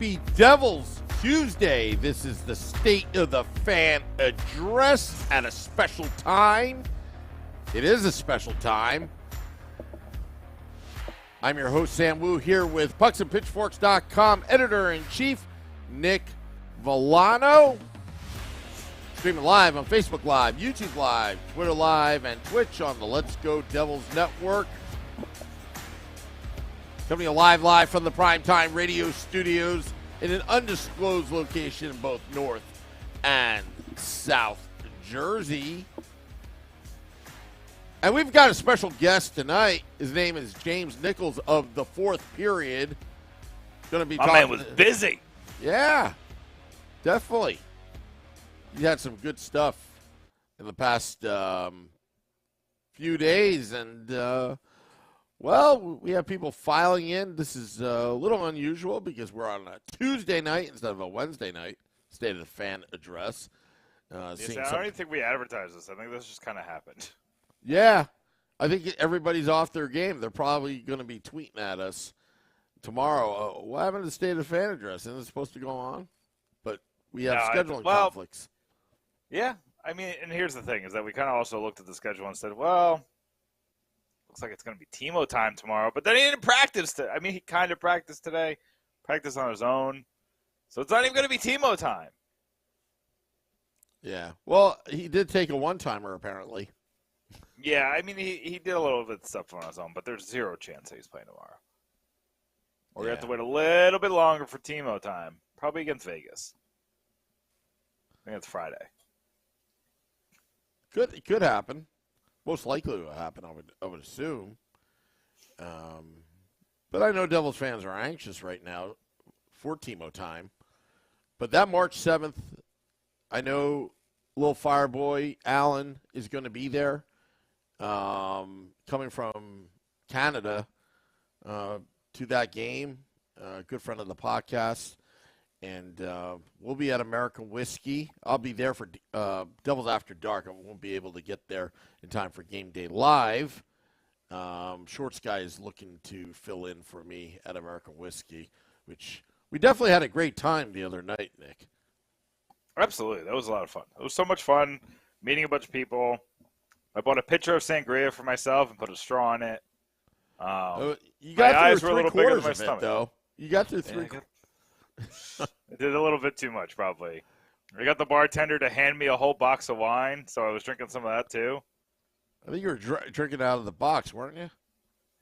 Happy Devils Tuesday. This is the State of the Fan address at a special time. It is a special time. I'm your host, Sam Wu, here with pucksandpitchforks.com editor-in-chief, Nick Villano. Streaming live on Facebook Live, YouTube Live, Twitter Live, and Twitch on the Let's Go Devils Network. Coming live from the Primetime Radio Studios in an undisclosed location in both North and South Jersey. And we've got a special guest tonight. His name is James Nichols of the Fourth Period. Going to be talking. My man was busy. Yeah, definitely. You had some good stuff in the past few days, and well, we have people filing in. This is a little unusual because we're on a Tuesday night instead of a Wednesday night. State of the Fan address. I don't even think we advertised this. I think this just kind of happened. Yeah, I think everybody's off their game. They're probably going to be tweeting at us tomorrow. What happened to the State of the Fan address? Isn't it supposed to go on? But we have scheduling conflicts. Yeah, I mean, and here's the thing, is that we kind of also looked at the schedule and said, well, looks like it's going to be Timo time tomorrow. But then he didn't practice. I mean, he kind of practiced today, practiced on his own. So it's not even going to be Timo time. Yeah. Well, he did take a one-timer, apparently. Yeah, I mean, he did a little bit of stuff on his own, but there's zero chance that he's playing tomorrow. Or we have to wait a little bit longer for Timo time, probably against Vegas. I think it's Friday. It could happen. Most likely it will happen, I would assume. But I know Devils fans are anxious right now for Timo time. But that March 7th, I know little Fireboy Allen is going to be there. Coming from Canada to that game. Good friend of the podcast. And we'll be at American Whiskey. I'll be there for Devils After Dark. I won't be able to get there in time for Game Day Live. Shorts guy is looking to fill in for me at American Whiskey, which we definitely had a great time the other night, Nick. Absolutely. That was a lot of fun. It was so much fun meeting a bunch of people. I bought a pitcher of sangria for myself and put a straw in it. You got my eyes through were a little 3/4 bigger than of my it, stomach. though. You got through three. I did a little bit too much, probably. I got the bartender to hand me a whole box of wine, so I was drinking some of that too. I think you were drinking out of the box, weren't you?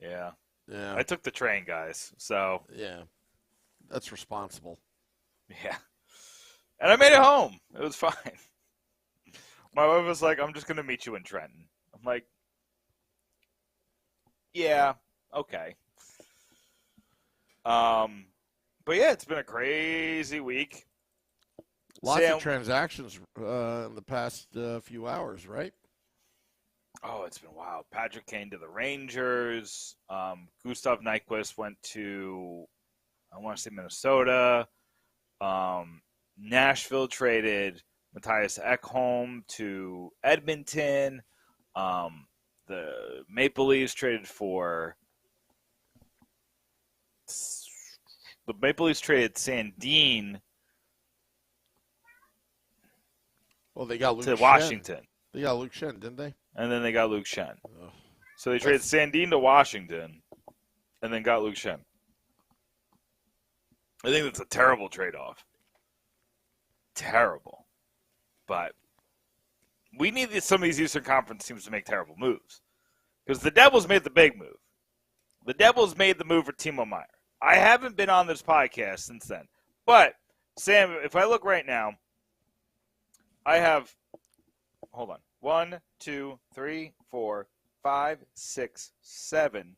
Yeah. Yeah. I took the train, guys. So. Yeah. That's responsible. Yeah. And I made it home. It was fine. My wife was like, I'm just going to meet you in Trenton. I'm like, yeah, okay. But yeah, it's been a crazy week. Lots of transactions in the past few hours, right? Oh, it's been wild. Patrick Kane to the Rangers. Gustav Nyquist went to, I want to say, Minnesota. Nashville traded Matthias Ekholm to Edmonton. The Maple Leafs traded Sandin. Well, they got Luke to Schenn. Washington. They got Luke Schenn, didn't they? And then they got Luke Schenn. Ugh. So they traded Sandin to Washington and then got Luke Schenn. I think that's a terrible trade-off. Terrible. But we need some of these Eastern Conference teams to make terrible moves. Because the Devils made the big move. The Devils made the move for Timo Meier. I haven't been on this podcast since then. But, Sam, if I look right now, I have, hold on, 1, 2, 3, 4, 5, 6, 7,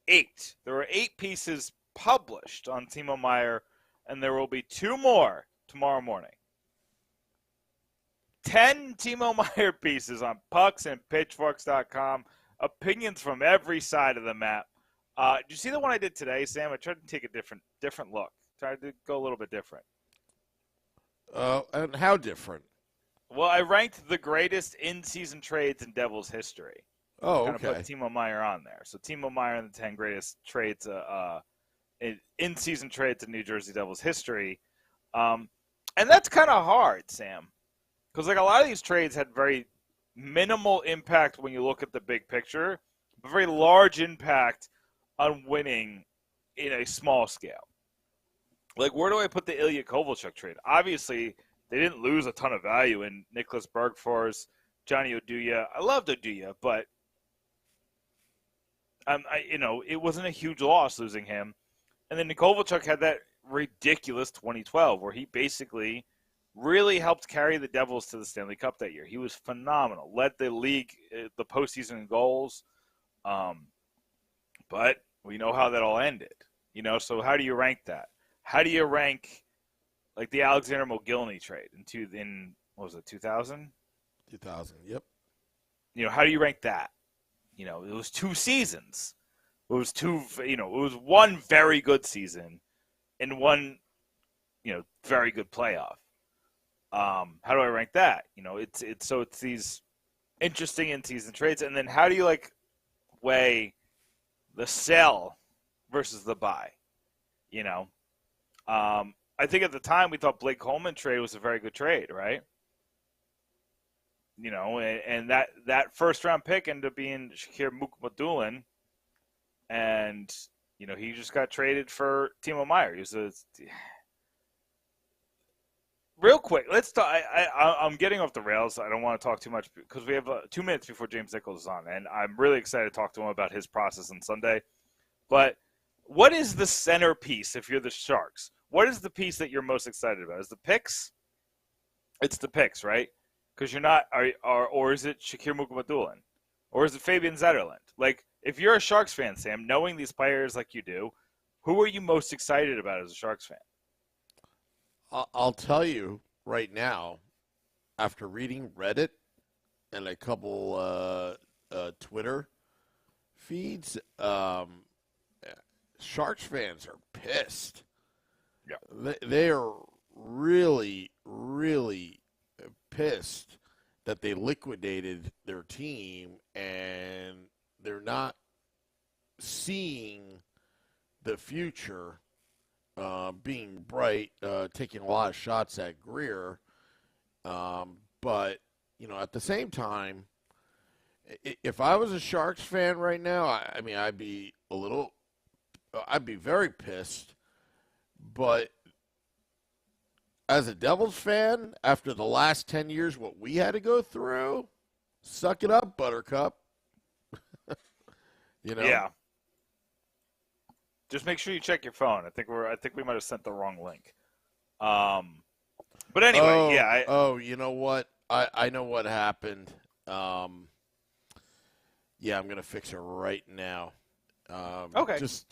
8. There are 8 pieces published on Timo Meier, and there will be 2 more tomorrow morning. 10 Timo Meier pieces on pucksandpitchforks.com. Opinions from every side of the map. Did you see the one I did today, Sam? I tried to take a different look. Tried to go a little bit different. And how different? Well, I ranked the greatest in-season trades in Devils history. Oh, kind okay. of put Timo Meier on there. So Timo Meier in the 10 greatest trades in-season trades in New Jersey Devils history. And that's kind of hard, Sam, because like a lot of these trades had very minimal impact when you look at the big picture, but very large impact on winning in a small scale. Like, where do I put the Ilya Kovalchuk trade? Obviously, they didn't lose a ton of value in Nicholas Bergfors, Johnny Oduya. I loved Oduya, but it wasn't a huge loss losing him. And then Kovalchuk had that ridiculous 2012 where he basically really helped carry the Devils to the Stanley Cup that year. He was phenomenal. Led the league, the postseason goals. But we know how that all ended. So how do you rank that? How do you rank like the Alexander Mogilny trade in what was it, 2000? 2000, yep. How do you rank that? It was 2 seasons. It was it was one very good season and one, very good playoff. How do I rank that? It's these interesting in-season trades, and then how do you weigh the sell versus the buy? I think at the time we thought Blake Coleman trade was a very good trade, right? And that first round pick ended up being Shakir Mukhamadullin, and he just got traded for Timo Meier. Real quick, let's talk. I'm getting off the rails. I don't want to talk too much because we have 2 minutes before James Nichols is on, and I'm really excited to talk to him about his process on Sunday. But what is the centerpiece if you're the Sharks? What is the piece that you're most excited about? Is the picks? It's the picks, right? Because you're not, or is it Shakir Mukhamadullin? Or is it Fabian Zetterlund? Like, if you're a Sharks fan, Sam, knowing these players like you do, who are you most excited about as a Sharks fan? I'll tell you right now, after reading Reddit and a couple Twitter feeds, Sharks fans are pissed. Yeah. They are really, really pissed that they liquidated their team and they're not seeing the future being bright, taking a lot of shots at Greer. But, at the same time, if I was a Sharks fan right now, I'd be very pissed. But as a Devils fan, after the last 10 years, what we had to go through, suck it up, Buttercup. Yeah. Just make sure you check your phone. I think we might have sent the wrong link. But anyway, you know what? I know what happened. I'm gonna fix it right now. Okay. Just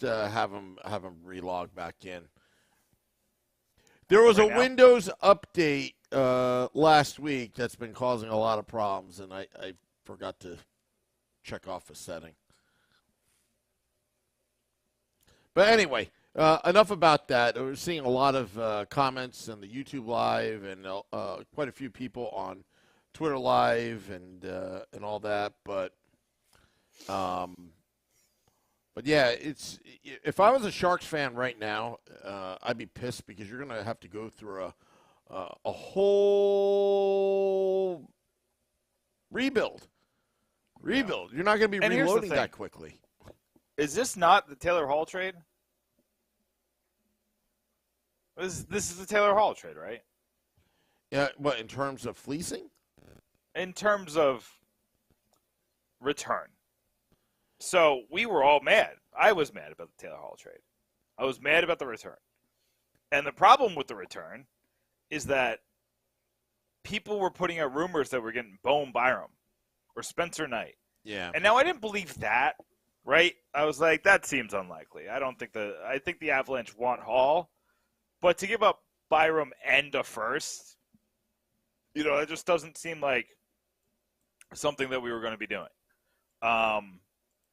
have them relog back in. There was right a now? Windows update last week that's been causing a lot of problems, and I forgot to check off a setting. But anyway, enough about that. We're seeing a lot of comments on the YouTube Live and quite a few people on Twitter Live and all that. But yeah, if I was a Sharks fan right now, I'd be pissed because you're going to have to go through a whole rebuild. Rebuild. You're not going to be reloading that quickly. Is this not the Taylor Hall trade? This is the Taylor Hall trade, right? Yeah. What, in terms of fleecing? In terms of return. So we were all mad. I was mad about the Taylor Hall trade. I was mad about the return. And the problem with the return is that people were putting out rumors that we're getting Bowen Byram or Spencer Knight. Yeah. And now I didn't believe that, right? I was like, that seems unlikely. I think the Avalanche want Hall, but to give up Byram and a first, it just doesn't seem like something that we were going to be doing.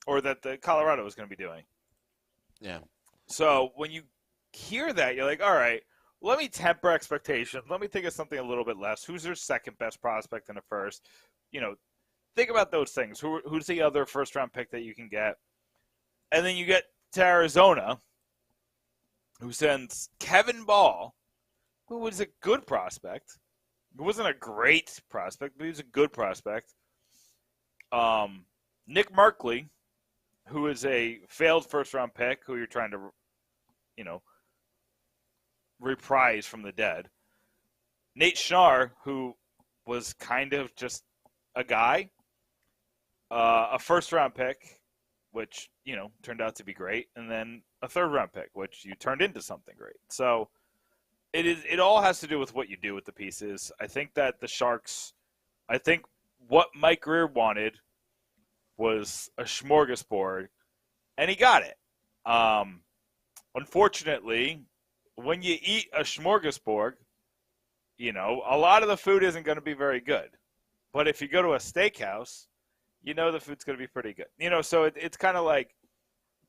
Or that the Colorado was going to be doing. Yeah. So when you hear that, you're like, all right, let me temper expectations. Let me think of something a little bit less. Who's their second best prospect in the first? Think about those things. Who's the other first-round pick that you can get? And then you get to Arizona, who sends Kevin Ball, who was a good prospect. He wasn't a great prospect, but he was a good prospect. Nick Markley, who is a failed first-round pick, who you're trying to, reprise from the dead. Nate Schnarr, who was kind of just a guy. A first-round pick, which, turned out to be great. And then a third-round pick, which you turned into something great. So it all has to do with what you do with the pieces. I think that the Sharks, what Mike Greer wanted was a smorgasbord, and he got it. Unfortunately, when you eat a smorgasbord, a lot of the food isn't going to be very good. But if you go to a steakhouse, the food's going to be pretty good. So it's kind of like,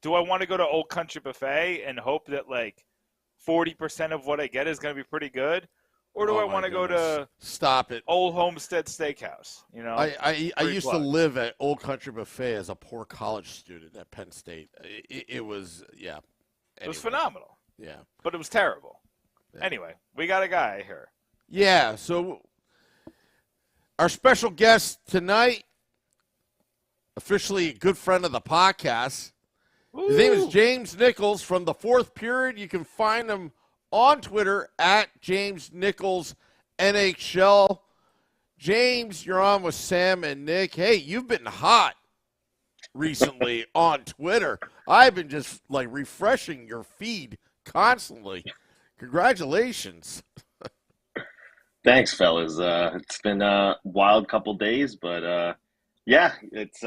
do I want to go to Old Country Buffet and hope that, 40% of what I get is going to be pretty good? Or do I want to go to Old Homestead Steakhouse? I used to live at Old Country Buffet as a poor college student at Penn State. It was, yeah. Anyway. It was phenomenal. Yeah. But it was terrible. Yeah. Anyway, we got a guy here. Yeah, so our special guest tonight, officially a good friend of the podcast. Ooh. His name is James Nichols from the Fourth Period. You can find him on Twitter at James Nichols NHL. James, you're on with Sam and Nick. Hey, you've been hot recently on Twitter. I've been just refreshing your feed constantly. Congratulations. Thanks, fellas. It's been a wild couple days, but yeah, it's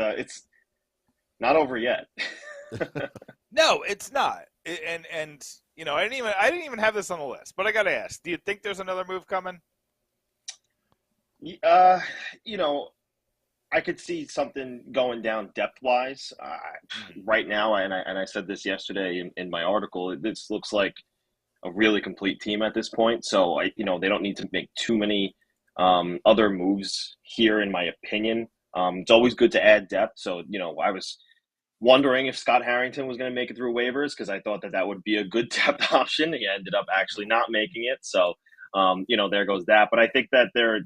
not over yet. No, it's not. And I didn't even have this on the list, but I got to ask, do you think there's another move coming? I could see something going down depth-wise right now, and I said this yesterday in my article. This looks like a really complete team at this point. So they don't need to make too many other moves here, in my opinion. It's always good to add depth. So I was wondering if Scott Harrington was going to make it through waivers, because I thought that would be a good depth option. He ended up actually not making it. So, there goes that. But I think that their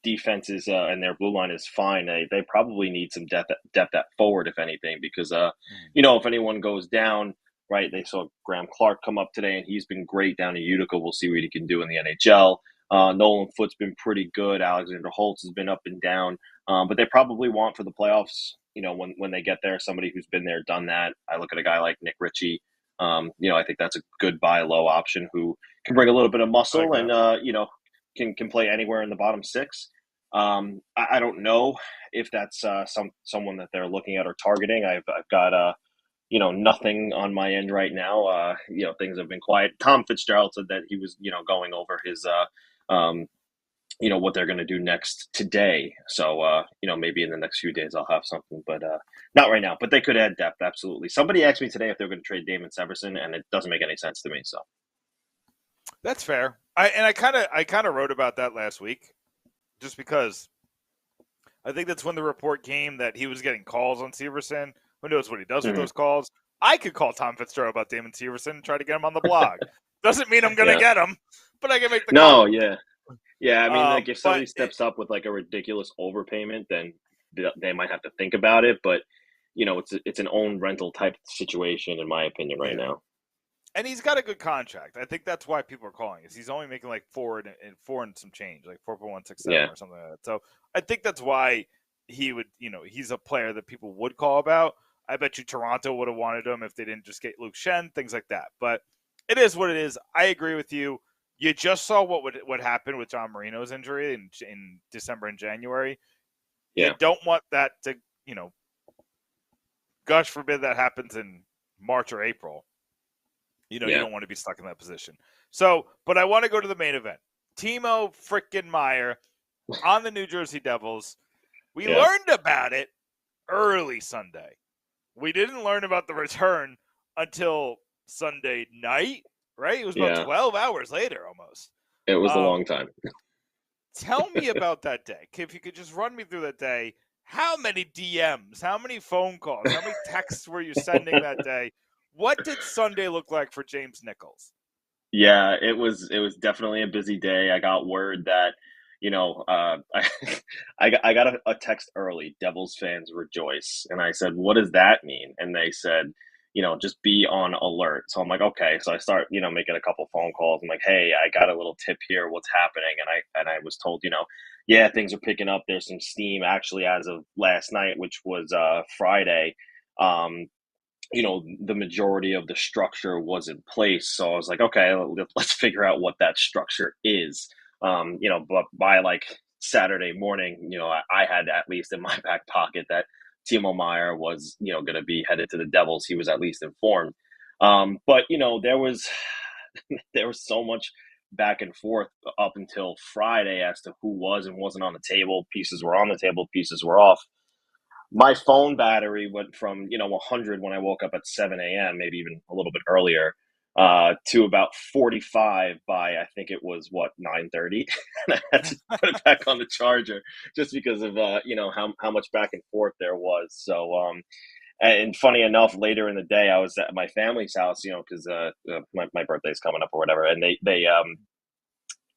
defense is and their blue line is fine. They probably need some depth at forward, if anything, because, if anyone goes down, right, they saw Graham Clark come up today, and he's been great down in Utica. We'll see what he can do in the NHL. Nolan Foote's been pretty good. Alexander Holtz has been up and down. But they probably want for the playoffs, when they get there, somebody who's been there, done that. I look at a guy like Nick Ritchie. I think that's a good buy low option who can bring a little bit of muscle and, can play anywhere in the bottom six. I don't know if that's someone that they're looking at or targeting. I've got nothing on my end right now. Things have been quiet. Tom Fitzgerald said that he was, going over his what they're going to do next today. So, maybe in the next few days I'll have something, but not right now. But they could add depth, absolutely. Somebody asked me today if they're going to trade Damon Severson, and it doesn't make any sense to me. So that's fair. I kind of wrote about that last week, just because I think that's when the report came that he was getting calls on Severson. Who knows what he does with those calls? I could call Tom Fitzgerald about Damon Severson and try to get him on the blog. Doesn't mean I'm going to get him, but I can make the call. Yeah, I mean, if somebody steps up with a ridiculous overpayment, then they might have to think about it. But it's an own rental type situation, in my opinion, right now. And he's got a good contract. I think that's why people are calling. He's only making four and some change, 4.167 or something like that. So I think that's why he would. He's a player that people would call about. I bet you Toronto would have wanted him if they didn't just get Luke Shen, things like that. But it is what it is. I agree with you. You just saw what happened with John Marino's injury in December and January. Yeah. You don't want that to, gosh forbid that happens in March or April. You don't want to be stuck in that position. So, but I want to go to the main event. Timo frickin' Meier on the New Jersey Devils. We learned about it early Sunday. We didn't learn about the return until Sunday night, right? It was about 12 hours later almost. It was a long time. Tell me about that day. If you could just run me through that day. How many DMs, how many phone calls, how many texts were you sending that day? What did Sunday look like for James Nichols? Yeah, it was definitely a busy day. I got word that, I I got a text early. Devils fans rejoice, and I said, "What does that mean?" And they said, just be on alert. So I'm like, okay. So I start, making a couple phone calls. I'm like, hey, I got a little tip here. What's happening? And I was told, yeah, things are picking up. There's some steam actually as of last night, which was Friday. Um, the majority of the structure was in place. So I was like, okay, let's figure out what that structure is. But by like Saturday morning, I had at least in my back pocket that Timo Meier was, going to be headed to the Devils. He was at least informed. But there was so much back and forth up until Friday as to who was and wasn't on the table. Pieces were on the table, pieces were off. My phone battery went from 100 when I woke up at 7 a.m., maybe even a little bit earlier, to about 45 by I think it was 9:30, and I had to put it back on the charger just because of how much back and forth there was. So and funny enough, later in the day, I was at my family's house, because my birthday's coming up or whatever, and they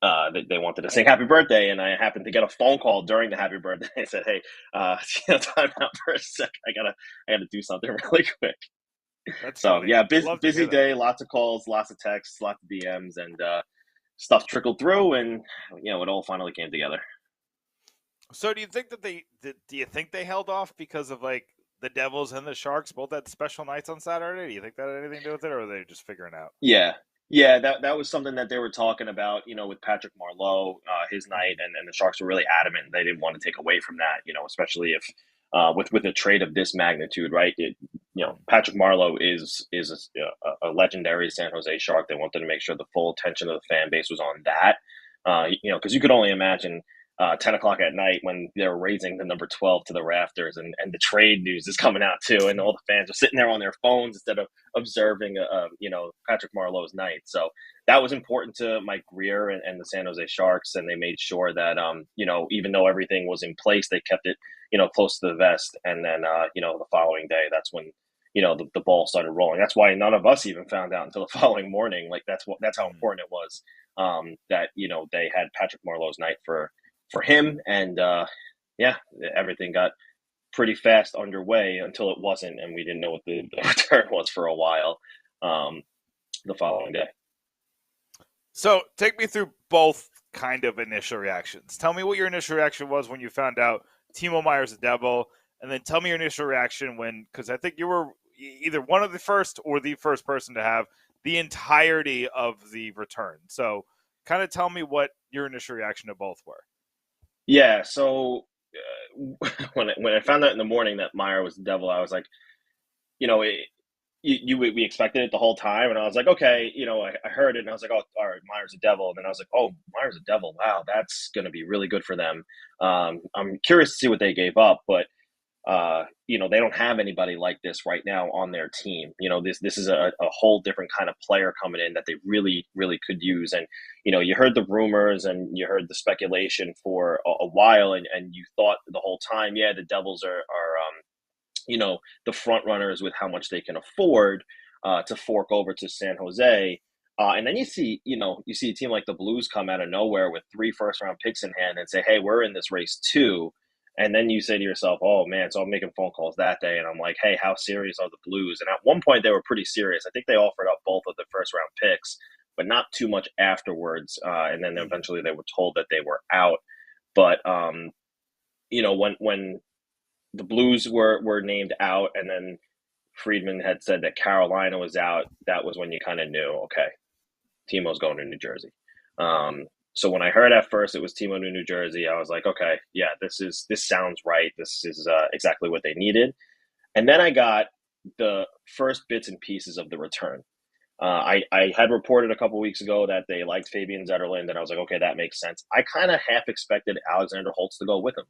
wanted to sing happy birthday, and I happened to get a phone call during the happy birthday. I said, hey, time out for a sec. I gotta do something really quick. That's So funny. yeah, Love to busy hear that. day, lots of calls, lots of texts, lots of DMs, and stuff trickled through, and it all finally came together. So do you think that do you think they held off because of like the Devils and the Sharks both had special nights on Saturday? Do you think that had anything to do with it, or were they just figuring it out? Yeah. Yeah, that was something that they were talking about, with Patrick Marleau, his night, Mhm. and the Sharks were really adamant they didn't want to take away from that, especially if with a trade of this magnitude, right? Patrick Marleau is a legendary San Jose Shark. They wanted to make sure the full attention of the fan base was on that, because you could only imagine 10 o'clock at night when they're raising the number 12 to the rafters, and the trade news is coming out too, and all the fans are sitting there on their phones instead of observing, Patrick Marleau's night. So that was important to Mike Greer and the San Jose Sharks, and they made sure that, even though everything was in place, they kept it, close to the vest. And then, the following day, that's when, the ball started rolling. That's why none of us even found out until the following morning. Like that's how Mhm. important it was, that, they had Patrick Marleau's night for him. And, yeah, everything got pretty fast underway until it wasn't, and we didn't know what the return was for a while, the following day. So take me through both kind of initial reactions. Tell me what your initial reaction was when you found out Timo Meier's a Devil, and then tell me your initial reaction because I think you were either one of the first or the first person to have the entirety of the return. So kind of tell me what your initial reaction to both were. Yeah, so when I found out in the morning that Meyer was the Devil, I was like, you know, it, we expected it the whole time, and I was like, okay, I heard it, and I was like, oh, all right, Meyer's a Devil, and then I was like, oh, Meyer's a Devil, wow, that's going to be really good for them. I'm curious to see what they gave up, but they don't have anybody like this right now on their team. This is a whole different kind of player coming in that they really, really could use. And, you heard the rumors and you heard the speculation for a while, and you thought the whole time, yeah, the Devils are the front runners with how much they can afford to fork over to San Jose. And then you see a team like the Blues come out of nowhere with 3 first-round picks in hand and say, hey, we're in this race too. And then you say to yourself, oh, man, so I'm making phone calls that day. And I'm like, hey, how serious are the Blues? And at one point, they were pretty serious. I think they offered up both of the first-round picks, but not too much afterwards. And then eventually they were told that they were out. But, when the Blues were named out, and then Friedman had said that Carolina was out, that was when you kind of knew, okay, Timo's going to New Jersey. So when I heard at first it was Timo to New Jersey, I was like, okay, yeah, this sounds right. This is exactly what they needed. And then I got the first bits and pieces of the return. I had reported a couple weeks ago that they liked Fabian Zetterlund, and I was like, okay, that makes sense. I kind of half expected Alexander Holtz to go with him.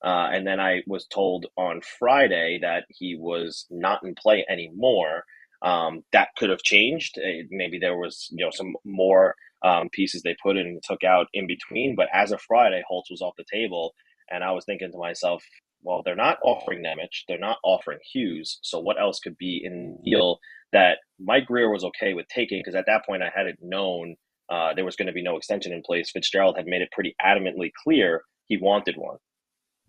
And then I was told on Friday that he was not in play anymore. That could have changed. Maybe there was, some more pieces they put in and took out in between. But as of Friday, Holtz was off the table, and I was thinking to myself, well, they're not offering Nemec, they're not offering Hughes. So what else could be in the deal that Mike Greer was okay with taking, because at that point I hadn't known there was going to be no extension in place. Fitzgerald had made it pretty adamantly clear he wanted one.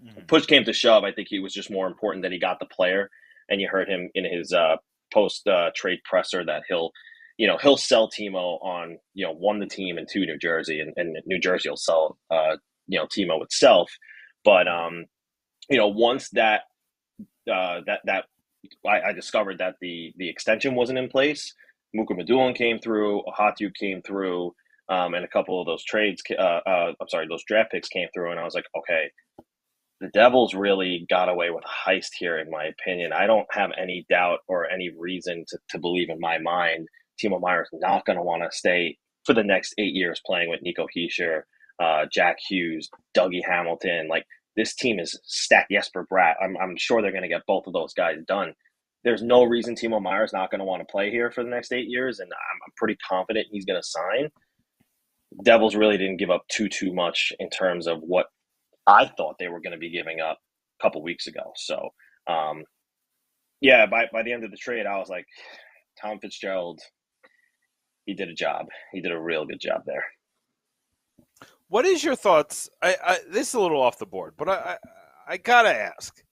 Mm-hmm. Push came to shove, I think it was just more important that he got the player. And you heard him in his post trade presser that he'll sell Timo on, one, the team, and two, New Jersey, and New Jersey will sell Timo itself. But once that I discovered that the extension wasn't in place, Muka Madulin came through, Ohatu came through, and a couple of those those draft picks came through, and I was like, okay, the Devils really got away with a heist here, in my opinion. I don't have any doubt or any reason to believe in my mind Timo Meier is not going to want to stay for the next 8 years playing with Nico Hischier, Jack Hughes, Dougie Hamilton. Like, this team is stacked. Jesper Bratt, I'm sure they're going to get both of those guys done. There's no reason Timo Meier is not going to want to play here for the next 8 years, and I'm pretty confident he's going to sign. Devils really didn't give up too much in terms of what I thought they were going to be giving up a couple weeks ago. So, by the end of the trade, I was like, Tom Fitzgerald, he did a job. He did a real good job there. What is your thoughts? This is a little off the board, but I gotta ask,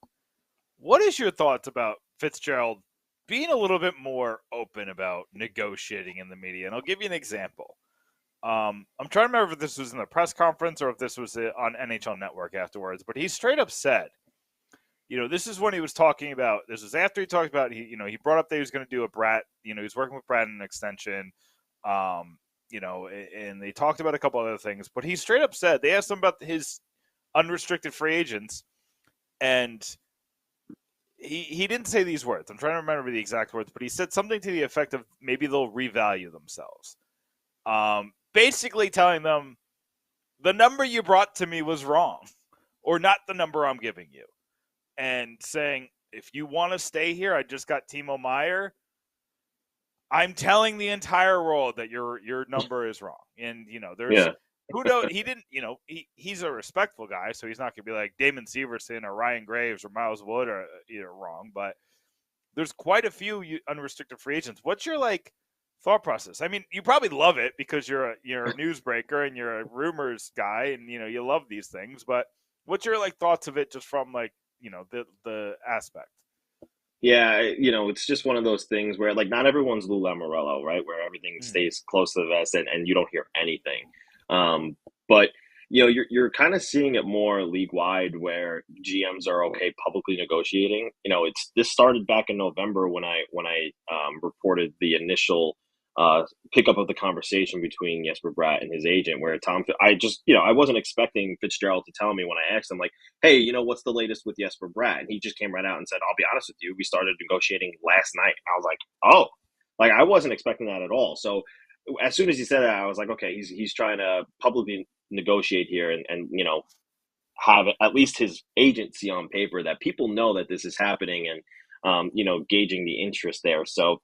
what is your thoughts about Fitzgerald being a little bit more open about negotiating in the media? And I'll give you an example. I'm trying to remember if this was in the press conference or if this was on NHL Network afterwards, but he straight up said, this is when he was talking about, this was after he talked about, he brought up that he was going to do a Bratt, he was working with Bratt in an extension, and they talked about a couple other things, but he straight up said, they asked him about his unrestricted free agents, and he didn't say these words. I'm trying to remember the exact words, but he said something to the effect of maybe they'll revalue themselves. Basically telling them the number you brought to me was wrong, or not the number I'm giving you, and saying, if you want to stay here, I just got Timo Meier. I'm telling the entire world that your number is wrong. And, there's who knows, he didn't, he's a respectful guy, so he's not going to be like Damon Severson or Ryan Graves or Miles Wood or either wrong, but there's quite a few unrestricted free agents. What's your thought process? I mean, you probably love it because you're a newsbreaker and you're a rumors guy, and you love these things. But what's your thoughts of it, just from the aspect? Yeah, it's just one of those things where not everyone's Lou Lamoriello, right? Where everything stays close to the vest and you don't hear anything. But you're kind of seeing it more league wide, where GMs are okay publicly negotiating. This started back in November when I reported the initial pickup of the conversation between Jesper Bratt and his agent, where I wasn't expecting Fitzgerald to tell me when I asked him, hey, what's the latest with Jesper Bratt? And he just came right out and said, I'll be honest with you, we started negotiating last night. And I was like, oh, I wasn't expecting that at all. So as soon as he said that, I was like, okay, he's trying to publicly negotiate here and have at least his agency on paper that people know that this is happening, and gauging the interest there. So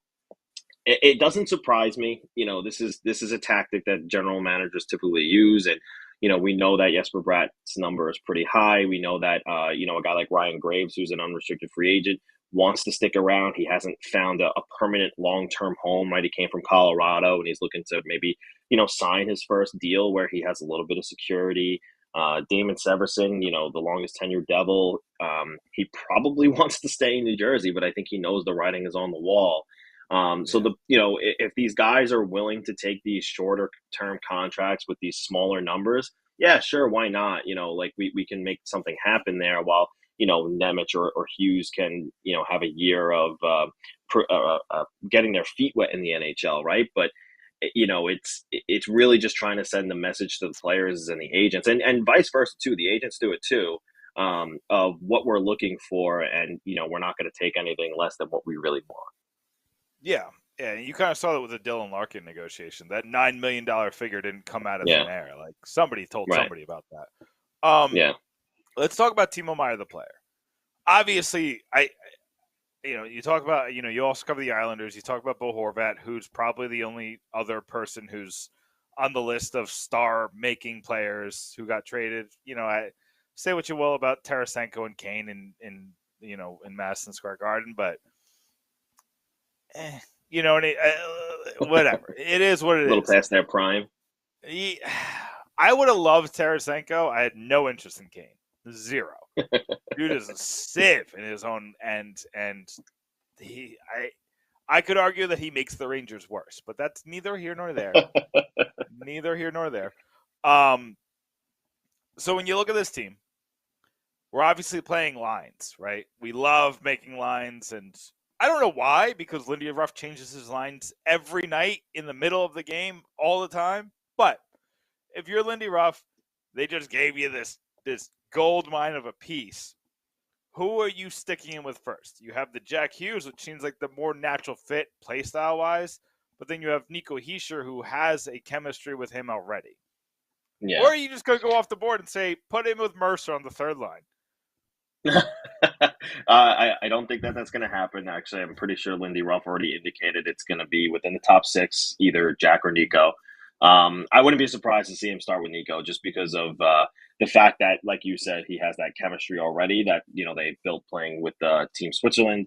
it doesn't surprise me. This is a tactic that general managers typically use, and we know that Jesper Bratt's number is pretty high. We know that a guy like Ryan Graves, who's an unrestricted free agent, wants to stick around. He hasn't found a permanent long-term home, right? He came from Colorado, and he's looking to maybe sign his first deal where he has a little bit of security. Damon Severson, the longest tenured Devil, he probably wants to stay in New Jersey, but I think he knows the writing is on the wall. So if these guys are willing to take these shorter term contracts with these smaller numbers, yeah, sure, why not? We can make something happen there, while Nemec or Hughes can have a year of getting their feet wet in the NHL, right? But it's really just trying to send the message to the players and the agents, and vice versa too. The agents do it too, of what we're looking for, and we're not going to take anything less than what we really want. Yeah, you kind of saw that with the Dylan Larkin negotiation. That $9 million figure didn't come out of thin air. Somebody told somebody about that. Let's talk about Timo Meier, the player. Obviously, you talk about, you also cover the Islanders. You talk about Bo Horvat, who's probably the only other person who's on the list of star-making players who got traded. I say what you will about Tarasenko and Kane in Madison Square Garden, but You know, whatever. It is what it A little is. past their prime. I would have loved Tarasenko. I had no interest in Kane. Zero. Dude is a sieve in his own end, and I could argue that he makes the Rangers worse, but that's neither here nor there. Neither here nor there. So when you look at this team, we're obviously playing lines, right? We love making lines, and I don't know why, because Lindy Ruff changes his lines every night in the middle of the game all the time. But if you're Lindy Ruff, they just gave you this gold mine of a piece. Who are you sticking in with first? You have the Jack Hughes, which seems like the more natural fit play style wise, but then you have Nico Hischier, who has a chemistry with him already. Yeah. Or are you just going to go off the board and say, put him with Mercer on the third line? I don't think that's going to happen. Actually, I'm pretty sure Lindy Ruff already indicated it's going to be within the top six, either Jack or Nico. I wouldn't be surprised to see him start with Nico just because of the fact that, like you said, he has that chemistry already that, they built playing with Team Switzerland.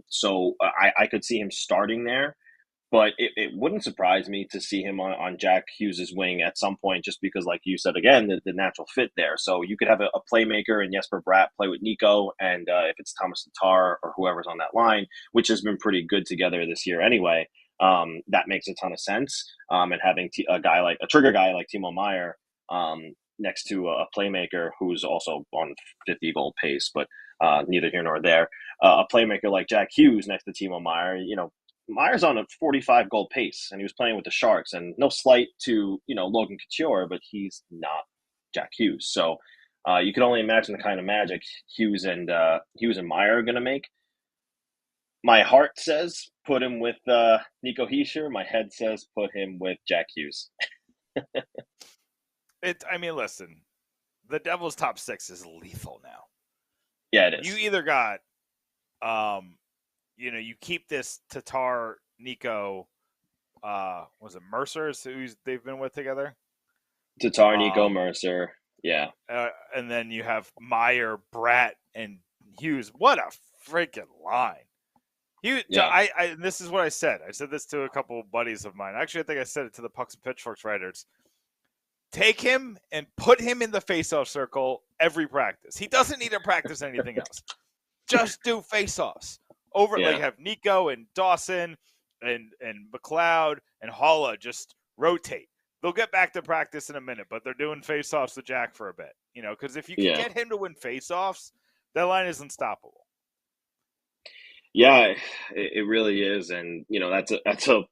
So I could see him starting there. But it wouldn't surprise me to see him on Jack Hughes' wing at some point, just because, like you said, again, the natural fit there. So you could have a playmaker and Jesper Bratt play with Nico, and if it's Thomas Tatar or whoever's on that line, which has been pretty good together this year anyway, that makes a ton of sense. And having a trigger guy like Timo Meier next to a playmaker who's also on 50-goal pace, but neither here nor there. A playmaker like Jack Hughes next to Timo Meier, Meier's on a 45-goal pace, and he was playing with the Sharks. And no slight to Logan Couture, but he's not Jack Hughes. So you can only imagine the kind of magic Hughes and Meier are going to make. My heart says put him with Nico Hischier. My head says put him with Jack Hughes. Listen, the Devils' top six is lethal now. Yeah, it is. You either got, you keep this Tatar, Nico, was it Mercer who they've been with together? Tatar, Nico, Mercer, yeah. And then you have Meier, Bratt, and Hughes. What a freaking line. And this is what I said. I said this to a couple of buddies of mine. Actually, I think I said it to the Pucks and Pitchforks writers. Take him and put him in the faceoff circle every practice. He doesn't need to practice anything else. Just do faceoffs. Have Nico and Dawson and McLeod and Holla just rotate. They'll get back to practice in a minute, but they're doing faceoffs with Jack for a bit. Because if you can get him to win faceoffs, that line is unstoppable. Yeah, it really is, and that's a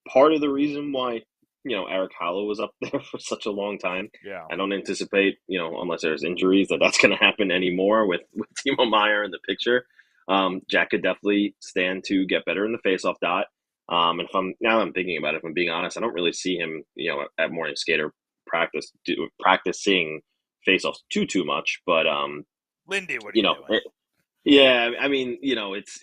part of the reason why Eric Hallow was up there for such a long time. Yeah, I don't anticipate unless there's injuries that's going to happen anymore with Timo Meier in the picture. Jack could definitely stand to get better in the faceoff dot. And I'm thinking about it, if I'm being honest, I don't really see him at morning skater practicing faceoffs too much. But Lindy, what are you doing? It's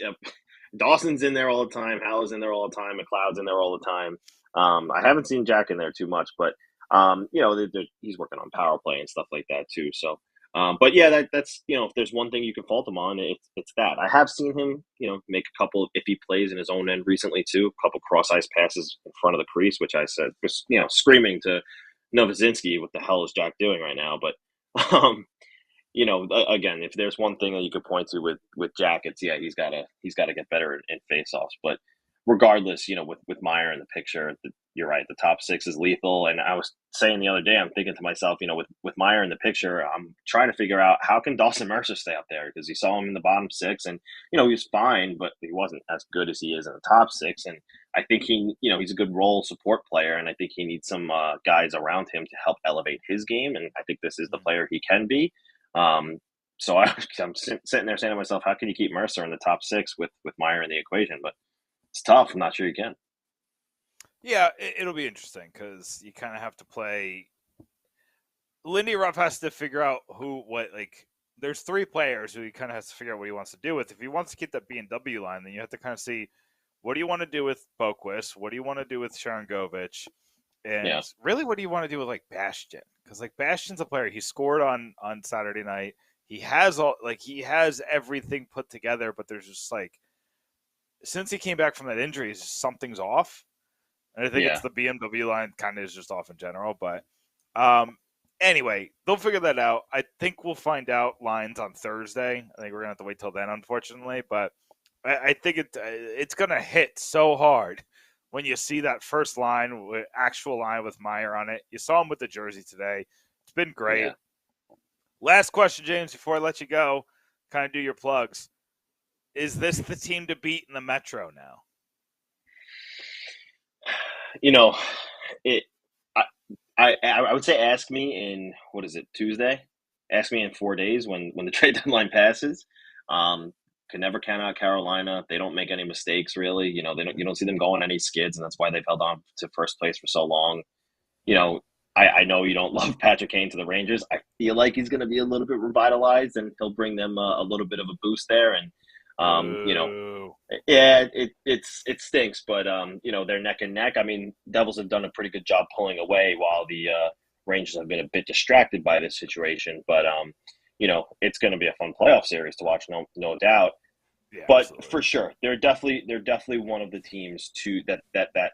Dawson's in there all the time, Hallow's in there all the time, McLeod's in there all the time. I haven't seen Jack in there too much, but he's working on power play and stuff like that too. So, but yeah, that's if there's one thing you can fault him on, it's that. I have seen him make a couple of iffy plays in his own end recently too, a couple cross ice passes in front of the crease, which I said was screaming to Novozinski, what the hell is Jack doing right now? But again, if there's one thing that you could point to with Jack, it's he's got to get better in faceoffs. But regardless, with Meier in the picture, you're right. The top six is lethal. And I was saying the other day, I'm thinking to myself, with Meier in the picture, I'm trying to figure out how can Dawson Mercer stay up there, because you saw him in the bottom six, and he was fine, but he wasn't as good as he is in the top six. And I think he's a good role support player, and I think he needs some guys around him to help elevate his game. And I think this is the player he can be. So I'm sitting there saying to myself, how can you keep Mercer in the top six with Meier in the equation? But it's tough. I'm not sure you can. Yeah, it'll be interesting because you kind of have to play. Lindy Ruff has to figure out there's three players who he kind of has to figure out what he wants to do with. If he wants to keep that B&W line, then you have to kind of see, what do you want to do with Boquist? What do you want to do with Sharangovich? And really, what do you want to do with Bastian? Because Bastian's a player. He scored on Saturday night. He has he has everything put together, but there's just since he came back from that injury, something's off. And I think Yeah. it's the BMW line kind of is just off in general. But anyway, they'll figure that out. I think we'll find out lines on Thursday. I think we're going to have to wait till then, unfortunately. But I think it's going to hit so hard when you see that first line, actual line with Meier on it. You saw him with the jersey today. It's been great. Yeah. Last question, James, before I let you go, kind of do your plugs. Is this the team to beat in the Metro now? You know, I would say ask me in, what is it, Tuesday? Ask me in 4 days when the trade deadline passes. Could never count out Carolina. They don't make any mistakes, really. You don't see them go on any skids, and that's why they've held on to first place for so long. I know you don't love Patrick Kane to the Rangers. I feel like he's going to be a little bit revitalized, and he'll bring them a little bit of a boost there. And yeah, it stinks, but they're neck and neck. I mean, Devils have done a pretty good job pulling away while the Rangers have been a bit distracted by this situation. But it's going to be a fun playoff series to watch, no doubt. Yeah, but absolutely. for sure, they're definitely one of the teams that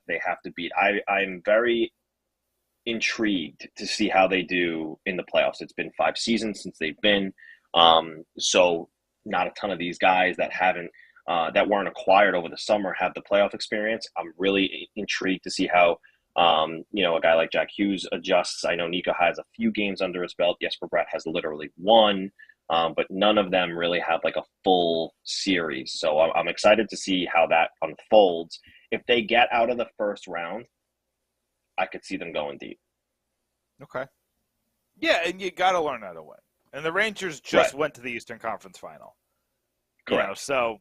they have to beat. I'm very intrigued to see how they do in the playoffs. It's been 5 seasons since they've been, so not a ton of these guys that that weren't acquired over the summer have the playoff experience. I'm really intrigued to see how a guy like Jack Hughes adjusts. I know Nico has a few games under his belt. Jesper Bratt has literally 1, but none of them really have like a full series. So I'm excited to see how that unfolds. If they get out of the first round, I could see them going deep. Okay. Yeah, and you got to learn how to win. And the Rangers just went to the Eastern Conference Final. Correct. So,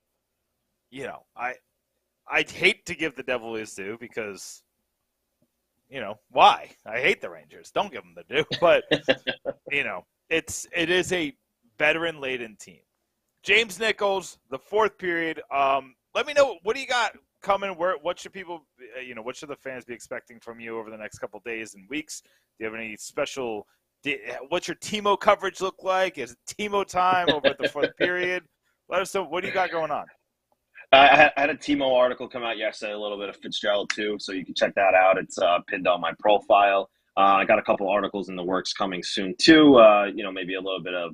I'd hate to give the Devil his due because, why? I hate the Rangers. Don't give them the due. But, it is a veteran-laden team. James Nichols, the fourth period. Let me know, what do you got coming? What should people, what should the fans be expecting from you over the next couple of days and weeks? Do you have any special, what's your Timo coverage look like? Is it Timo time over at the fourth period? Let us know, what do you got going on? I had a Timo article come out yesterday, a little bit of Fitzgerald too, so you can check that out. It's pinned on my profile. I got a couple articles in the works coming soon too. Maybe a little bit of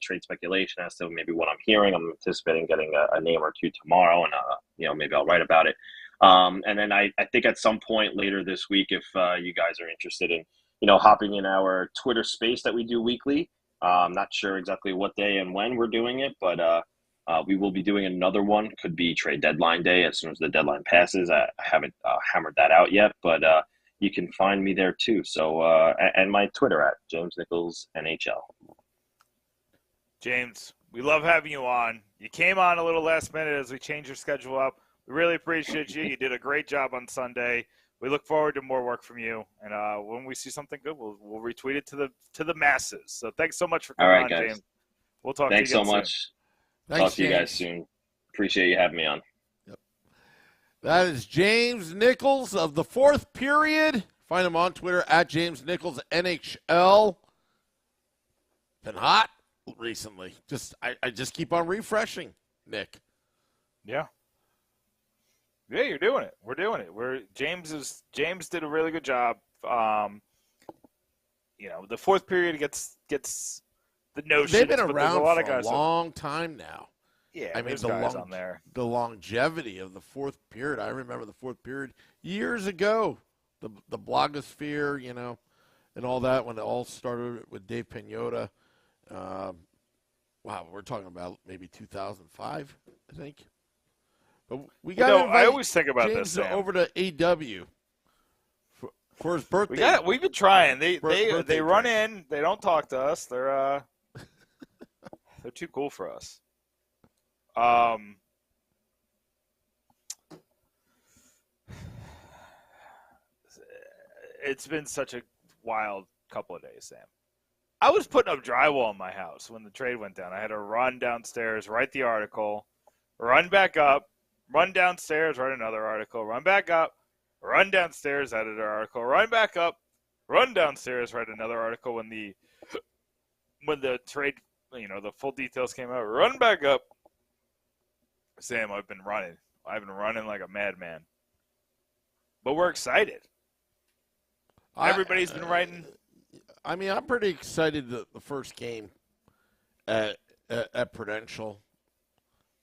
trade speculation as to maybe what I'm hearing. I'm anticipating getting a name or two tomorrow, and maybe I'll write about it. And then I think at some point later this week, if you guys are interested in hopping in our Twitter space that we do weekly. I'm not sure exactly what day and when we're doing it, but we will be doing another one. Could be trade deadline day as soon as the deadline passes. I haven't hammered that out yet, but you can find me there too. So, and my Twitter at James Nichols NHL. James, we love having you on. You came on a little last minute as we changed your schedule up. We really appreciate you. You did a great job on Sunday. We look forward to more work from you, and when we see something good, we'll retweet it to the masses. So thanks so much for coming on, guys. James. We'll talk Thanks to you again so much. soon. Talk to you guys soon. Appreciate you having me on. Yep. That is James Nichols of the fourth period. Find him on Twitter at James Nichols NHL. Been hot recently. I just keep on refreshing, Nick. Yeah. Yeah, you're doing it. We're doing it. James did a really good job. The fourth period gets the notion. They've been around a lot of for guys a long time now. Yeah, I mean, on there. The longevity of the fourth period. I remember the fourth period years ago. The blogosphere, and all that when it all started with Dave Pagnotta. Wow, we're talking about maybe 2005, I think. But we got to I always think about James this, Sam. over to AW for his birthday. We've been trying. They run drink. in. They don't talk to us. They're too cool for us. It's been such a wild couple of days, Sam. I was putting up drywall in my house when the trade went down. I had to run downstairs, write the article, run back up, run downstairs, write another article, run back up, run downstairs, edit an article, run back up, run downstairs, write another article when the trade, the full details came out, run back up. Sam, I've been running I've been running like a madman. But we're excited. Everybody's been writing. I mean, I'm pretty excited the first game at Prudential.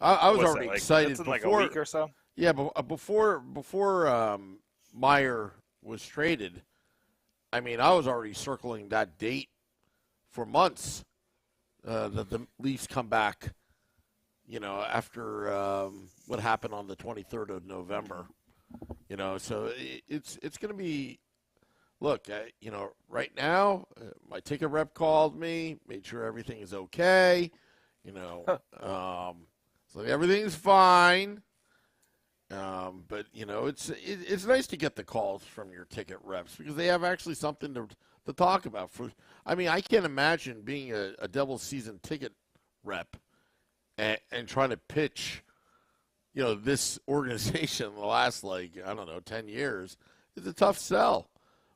I was What's already that, excited that's in before, like a week or so. Yeah, but before Meier was traded, I mean, I was already circling that date for months that the Leafs come back. After what happened on the 23rd of November. So it's going to be. Look, right now, my ticket rep called me, made sure everything is okay. So everything's fine. But it's nice to get the calls from your ticket reps because they have actually something to talk about. I can't imagine being a Devils season ticket rep and trying to pitch, this organization in the last 10 years. It's a tough sell.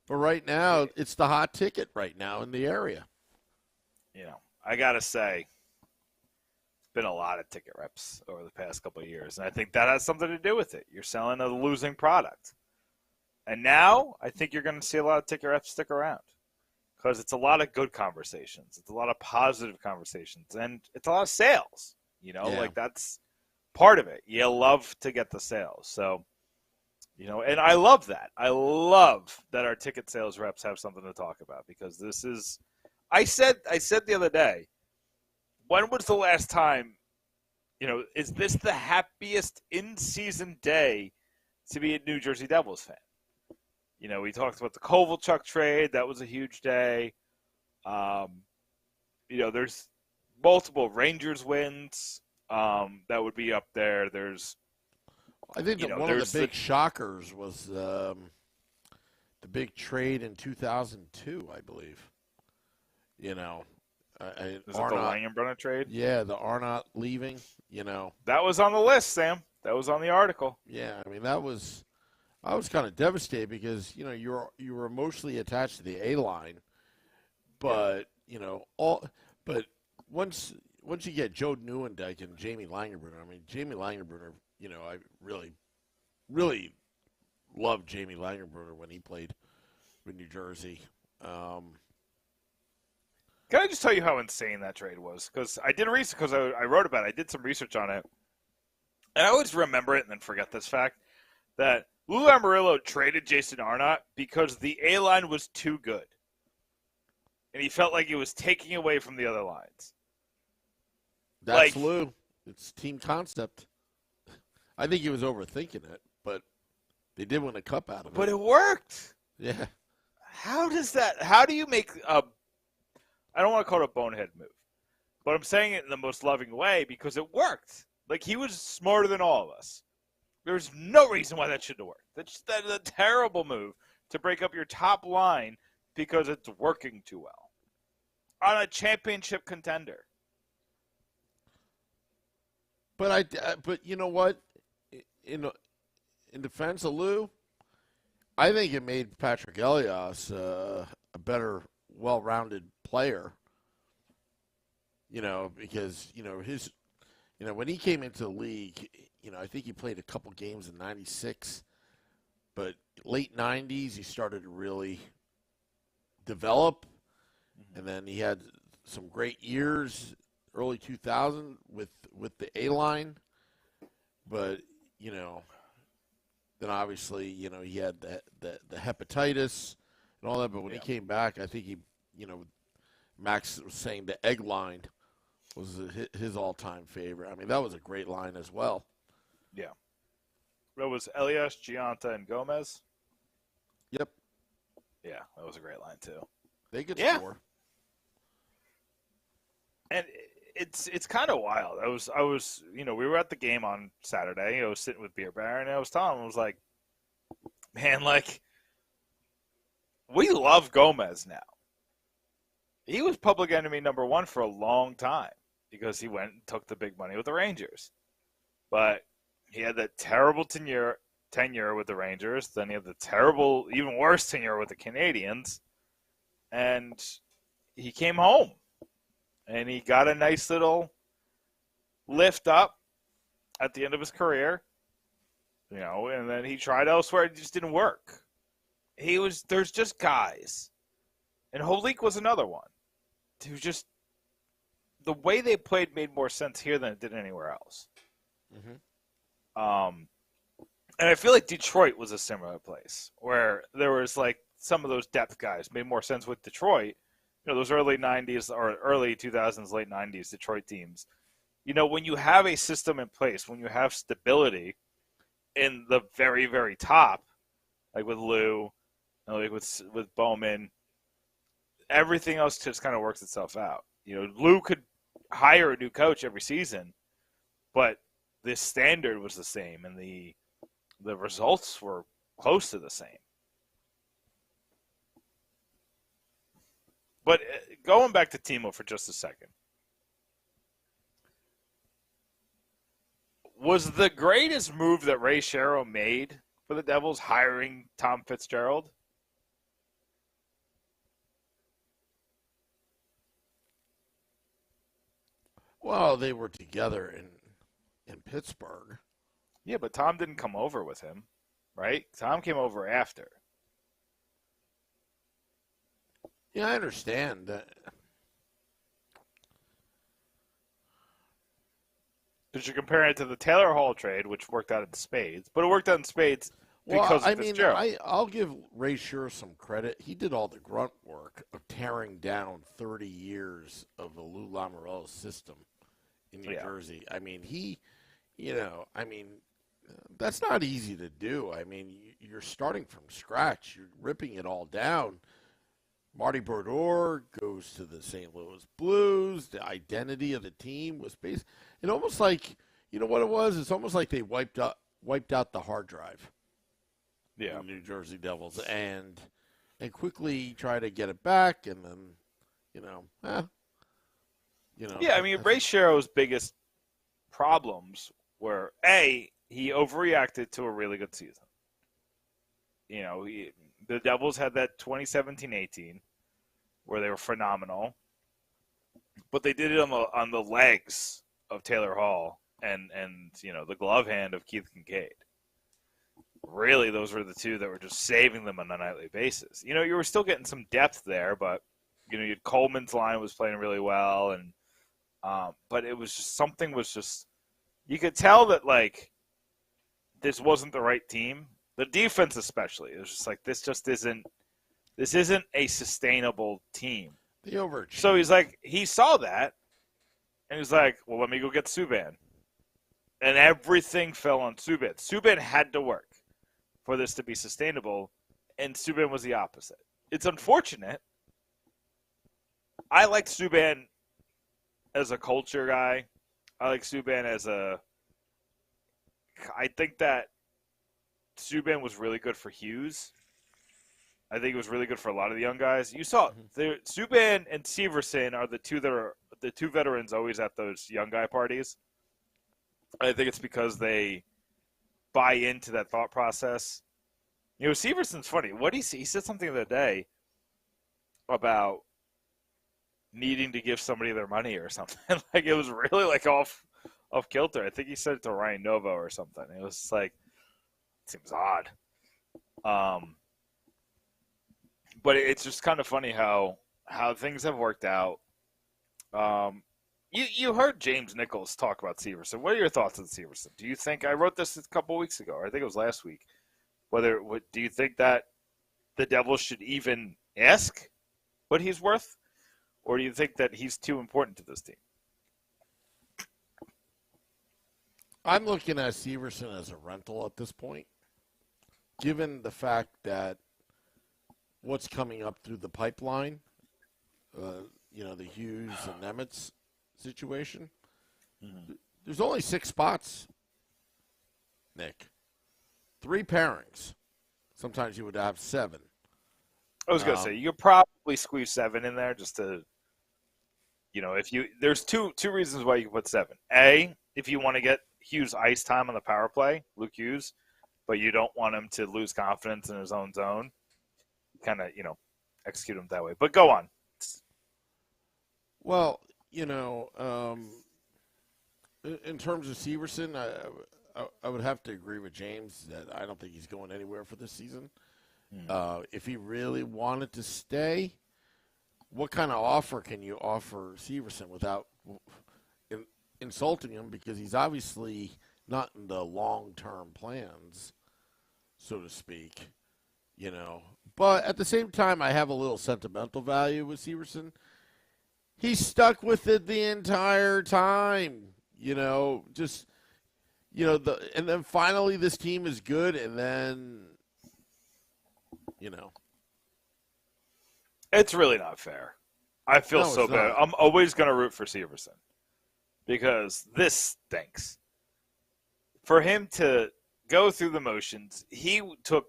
But right now, it's the hot ticket right now in the area. I got to say, it's been a lot of ticket reps over the past couple of years, and I think that has something to do with it. You're selling a losing product. And now I think you're going to see a lot of ticket reps stick around because it's a lot of good conversations. It's a lot of positive conversations, and it's a lot of sales. That's part of it. You love to get the sales. So, and I love that. I love that our ticket sales reps have something to talk about because this is – I said the other day, when was the last time, is this the happiest in-season day to be a New Jersey Devils fan? We talked about the Kovalchuk trade. That was a huge day. There's multiple Rangers wins that would be up there. I think one of the big shockers was the big trade in 2002, I believe. Is it the Langenbrunner trade? Yeah, the Arnott leaving, That was on the list, Sam. That was on the article. Yeah, I was kind of devastated because, you were emotionally attached to the A-line. But, but once you get Joe Nieuwendyk and Jamie Langenbrunner, Jamie Langenbrunner, I really, really loved Jamie Langenbrunner when he played with New Jersey. Can I just tell you how insane that trade was? Because I did research, because I wrote about it. I did some research on it. And I always remember it and then forget this fact, that Lou Lamoriello traded Jason Arnott because the A-line was too good. And he felt like he was taking away from the other lines. That's Lou. It's team concept. I think he was overthinking it, but they did win a cup out of it. But it worked. Yeah. How do you make I don't want to call it a bonehead move, but I'm saying it in the most loving way because it worked. He was smarter than all of us. There's no reason why that shouldn't have worked. That is a terrible move to break up your top line because it's working too well on a championship contender. But you know what? In defense of Lou, I think it made Patrick Elias a better, well-rounded player. Because his, when he came into the league, I think he played a couple games in '96, but late '90s he started to really develop, and then he had some great years, early 2000 with the A-line, but then obviously he had the hepatitis and all that. But when he came back, I think he Max was saying the egg line was his all-time favorite. That was a great line as well. Yeah. That was Elias, Giunta, and Gomez. Yep. Yeah, that was a great line too. They could score. And it's kind of wild. I was we were at the game on Saturday. I was sitting with Beer Baron, and I was telling him, I was like, man, we love Gomez now. He was public enemy number one for a long time because he went and took the big money with the Rangers. But he had that terrible tenure with the Rangers. Then he had the terrible, even worse tenure with the Canadians. And he came home. And he got a nice little lift up at the end of his career. And then he tried elsewhere. It just didn't work. There's just guys. And Holik was another one. Who just, the way they played made more sense here than it did anywhere else. Mm-hmm. And I feel like Detroit was a similar place where there was like some of those depth guys made more sense with Detroit. Those early 90s or early 2000s, late 90s Detroit teams. When you have a system in place, when you have stability in the very, very top, like with Lou, like with Bowman, everything else just kind of works itself out. Lou could hire a new coach every season, but the standard was the same, and the results were close to the same. But going back to Timo for just a second, was the greatest move that Ray Shero made for the Devils hiring Tom Fitzgerald? Well, they were together in Pittsburgh. Yeah, but Tom didn't come over with him, right? Tom came over after. Yeah, I understand that. Because you're comparing it to the Taylor Hall trade, which worked out in spades, but it worked out in spades because of Fitzgerald. I'll give Ray Shero some credit. He did all the grunt work of tearing down 30 years of the Lou Lamoriello system in New Jersey. I mean, that's not easy to do. I mean, you're starting from scratch. You're ripping it all down. Marty Brodeur goes to the St. Louis Blues. The identity of the team was based. It almost like, you know what it was? It's almost like they wiped out the hard drive. Yeah. The New Jersey Devils and quickly try to get it back, and then, Yeah, I mean, Ray Shero's biggest problems were he overreacted to a really good season. The Devils had that 2017-18 where they were phenomenal, but they did it on the legs of Taylor Hall and the glove hand of Keith Kincaid. Really, those were the two that were just saving them on a nightly basis. You were still getting some depth there, but you had Coleman's line was playing really well, and but it was just something was just you could tell that like this wasn't the right team. The defense especially. It was just like this isn't a sustainable team. The overachieved. So he saw that and he's like, well, let me go get Subban. And everything fell on Subban. Subban had to work for this to be sustainable, and Subban was the opposite. It's unfortunate. I like Subban as a culture guy. I like Subban I think that Subban was really good for Hughes. I think it was really good for a lot of the young guys. You saw Subban and Severson are the two veterans always at those young guy parties. I think it's because they buy into that thought process. Severson's funny. He said something the other day about needing to give somebody their money or something. Like it was really like off kilter. I think he said it to Ryan Novo or something. It was like it seems odd. But it's just kind of funny how things have worked out. You heard James Nichols talk about Severson. What are your thoughts on Severson? Do you think I wrote this a couple weeks ago? Or I think it was last week. Do you think that the Devils should even ask what he's worth, or do you think that he's too important to this team? I'm looking at Severson as a rental at this point, given the fact that what's coming up through the pipeline, the Hughes and Nemitz situation. Mm-hmm. There's only 6 spots, Nick. 3 pairings. Sometimes you would have 7. I was going to say, you could probably squeeze 7 in there just to, there's two reasons why you can put 7. A, if you want to get Hughes ice time on the power play, Luke Hughes, but you don't want him to lose confidence in his own zone. Kind of, execute him that way. But go on. Well, in terms of Severson, I would have to agree with James that I don't think he's going anywhere for this season. If he really wanted to stay, what kind of offer can you offer Severson without insulting him? Because he's obviously not in the long-term plans, so to speak, you know. But at the same time, I have a little sentimental value with Severson. He stuck with it the entire time, you know, just, you know, and then finally this team is good, and then, you know. It's really not fair. I feel No, so it's bad. not. I'm always going to root for Severson because this stinks. For him to go through the motions, he took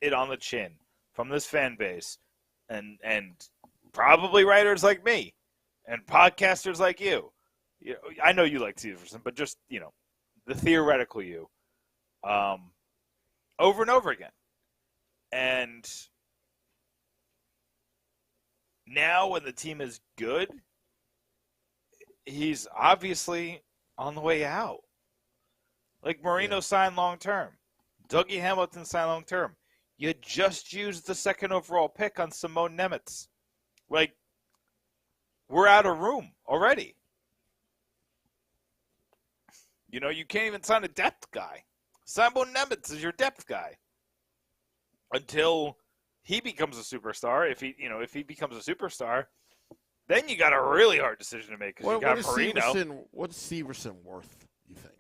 it on the chin from this fan base and probably writers like me and podcasters like you. You know, I know you like Severson, but just, you know, the theoretical you, over and over again. And now when the team is good, he's obviously on the way out. Like Marino signed long-term. Dougie Hamilton signed long-term. You just used the second overall pick on Simone Nemitz. Like, we're out of room already. You know, you can't even sign a depth guy. Simone Nemitz is your depth guy. Until he becomes a superstar. If he becomes a superstar, then you got a really hard decision to make because you got Marino. What's Severson worth, you think?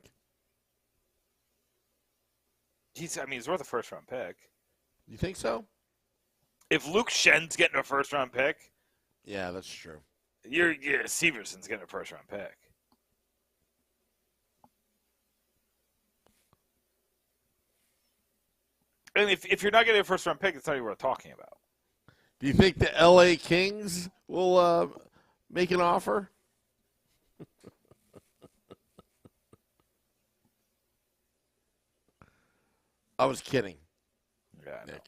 He's worth a first-round pick. You think so? If Luke Shen's getting a first-round pick, yeah, that's true. Severson's getting a first-round pick. And if you're not getting a first-round pick, it's not even worth talking about. Do you think the L.A. Kings will make an offer? I was kidding. Yeah, I know. Nick.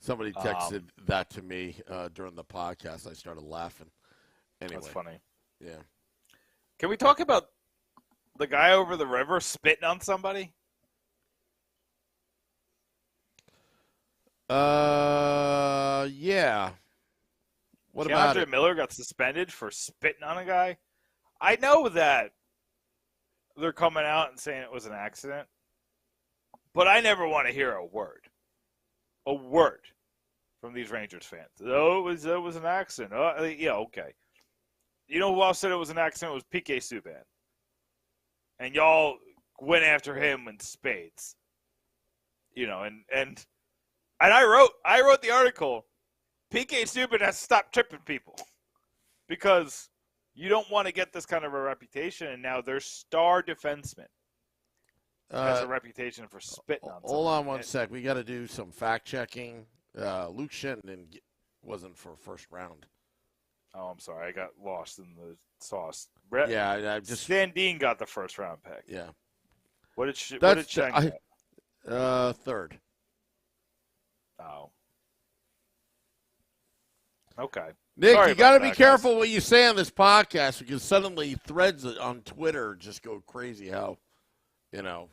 Somebody texted that to me during the podcast. I started laughing. Anyway. That's funny. Yeah. Can we talk about the guy over the river spitting on somebody? Yeah. What about it? DeAndre Miller got suspended for spitting on a guy. I know that they're coming out and saying it was an accident, but I never want to hear a word from these Rangers fans. Oh, it was an accident. Oh, yeah, okay. You know who else said it was an accident? It was P.K. Subban. And y'all went after him in spades. You know, and I wrote the article. P.K. Subban has to stop tripping people because you don't want to get this kind of a reputation, and now their star defenseman has a reputation for spitting on someone. Hold on one sec. We got to do some fact checking. Luke Shen wasn't for first round. Oh, I'm sorry. I got lost in the sauce. Yeah, I just Sandin got the first round pick. Yeah. What did Shen get? Third. Oh. Okay. Nick, Sorry you got to about be that, careful guys. what you say on this podcast because suddenly threads on Twitter just go crazy. How, you know.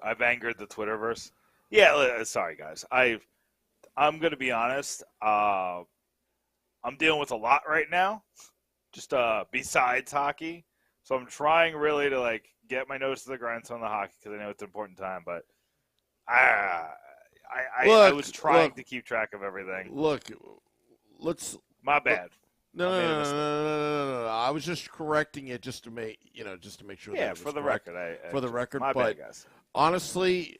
I've angered the Twitterverse. Yeah, sorry, guys. I'm going to be honest. I'm dealing with a lot right now, just besides hockey. So I'm trying really to, get my nose to the grindstone on the hockey because I know it's an important time. But I was trying to keep track of everything. Look, let's. My bad. No. I was just correcting it just to make sure. Yeah, that it was for the correct. record. For the record, my but bad, guys. honestly,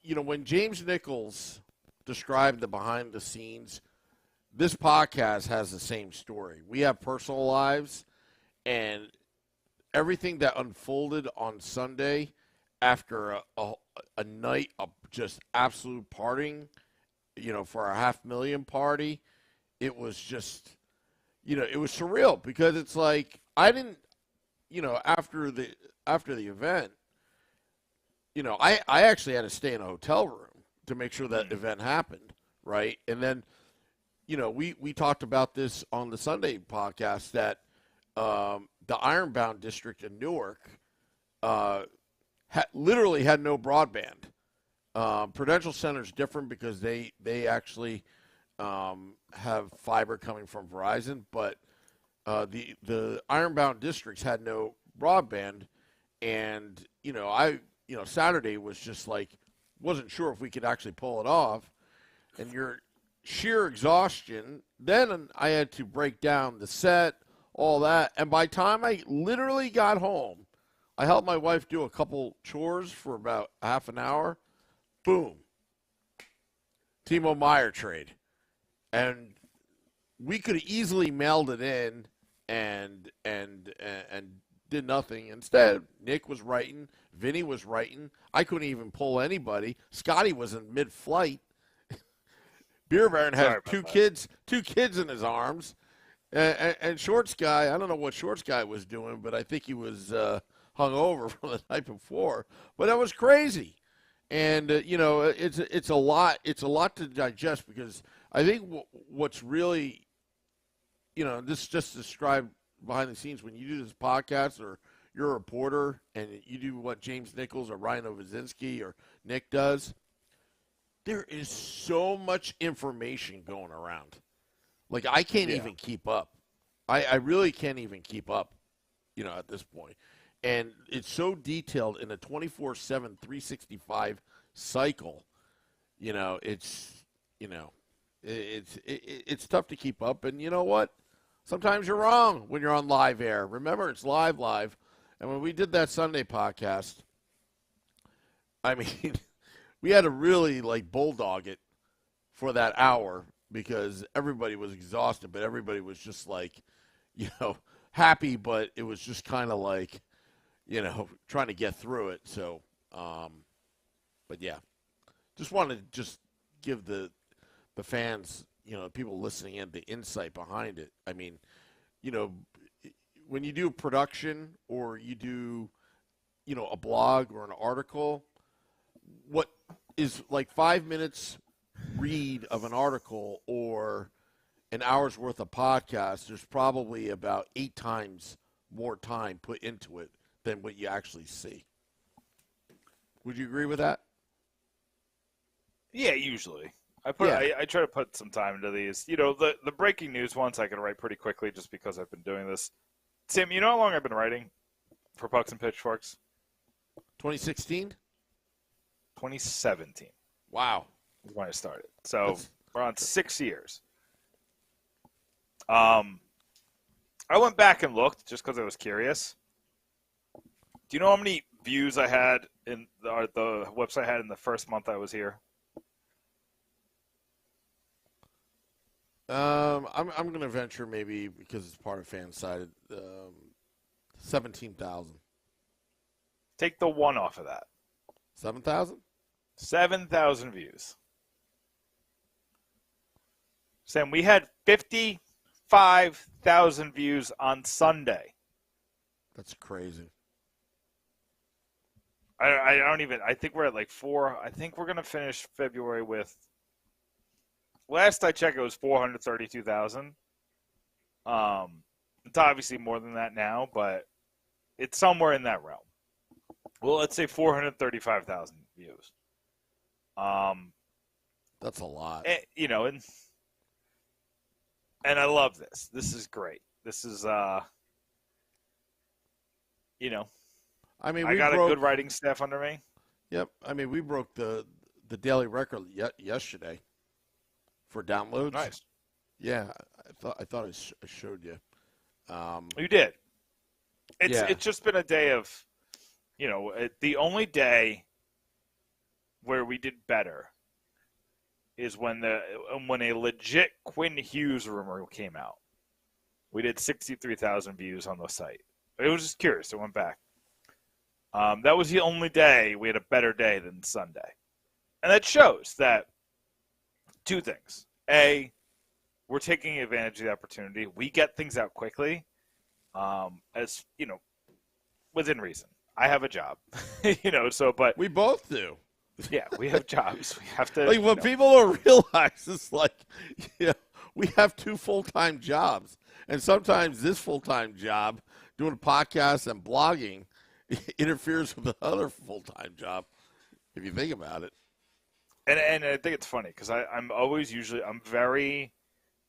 when James Nichols described the behind the scenes, this podcast has the same story. We have personal lives, and everything that unfolded on Sunday after a night of just absolute partying, for our 500,000 party, it was just, it was surreal because it's like I didn't, after the event, I actually had to stay in a hotel room to make sure that event happened, right? And then, we talked about this on the Sunday podcast that the Ironbound district in Newark literally had no broadband. Prudential Center is different because they actually have fiber coming from Verizon, but the Ironbound districts had no broadband, and Saturday was just like wasn't sure if we could actually pull it off, and your sheer exhaustion. Then I had to break down the set, all that, and by the time I literally got home, I helped my wife do a couple chores for about half an hour. Boom. Timo Meier trade. And we could have easily mailed it in and did nothing. Instead, Nick was writing, Vinny was writing. I couldn't even pull anybody. Scotty was in mid-flight. Beer Baron had two kids in his arms. And Shorts Guy, I don't know what Shorts Guy was doing, but I think he was hungover from the night before. But that was crazy. And it's a lot to digest, because I think what's really, this just described behind the scenes when you do this podcast or you're a reporter and you do what James Nichols or Ryan Ovazinski or Nick does. There is so much information going around. Like, I can't even keep up. I really can't even keep up, at this point. And it's so detailed in a 24/7, 365 cycle. It's tough to keep up. And you know what? Sometimes you're wrong when you're on live air. Remember, it's live. And when we did that Sunday podcast, I mean, we had to really bulldog it for that hour, because everybody was exhausted, but everybody was just happy, but it was just kind of trying to get through it. So, but yeah, just wanted to give the fans, people listening in, the insight behind it. I mean, when you do production or you do, a blog or an article, what is 5 minutes read of an article or an hour's worth of podcast, there's probably about 8 times more time put into it than what you actually see. Would you agree with that? Yeah, usually. I try to put some time into these. The breaking news ones I can write pretty quickly just because I've been doing this. Tim, you know how long I've been writing for Pucks and Pitchforks? 2016? 2017. Wow. Is when I started. So we're on 6 years. I went back and looked just because I was curious. Do you know how many views I had in the website had in the first month I was here? I'm going to venture, maybe because it's part of fan-sided, 17,000. Take the 1 off of that. 7,000? 7,000 views. Sam, we had 55,000 views on Sunday. That's crazy. I think we're at 4. I think we're going to finish February with, last I checked, it was 432,000. It's obviously more than that now, but it's somewhere in that realm. Well, let's say 435,000 views. That's a lot. And I love this. This is great. This is, I mean, I got a good writing staff under me. Yep. I mean, we broke the daily record yesterday for downloads. Nice. Yeah, I thought I showed you. You did. It's just been a day of, the only day where we did better is when a legit Quinn Hughes rumor came out. We did 63,000 views on the site. It was just curious. It went back. That was the only day we had a better day than Sunday. And that shows that 2 things. A, we're taking advantage of the opportunity. We get things out quickly, as, within reason. I have a job, but we both do. Yeah, we have jobs. We have to. What people don't realize is we have 2 full-time jobs, and sometimes this full-time job doing podcasts and blogging interferes with another full-time job, if you think about it. And I think it's funny because I'm very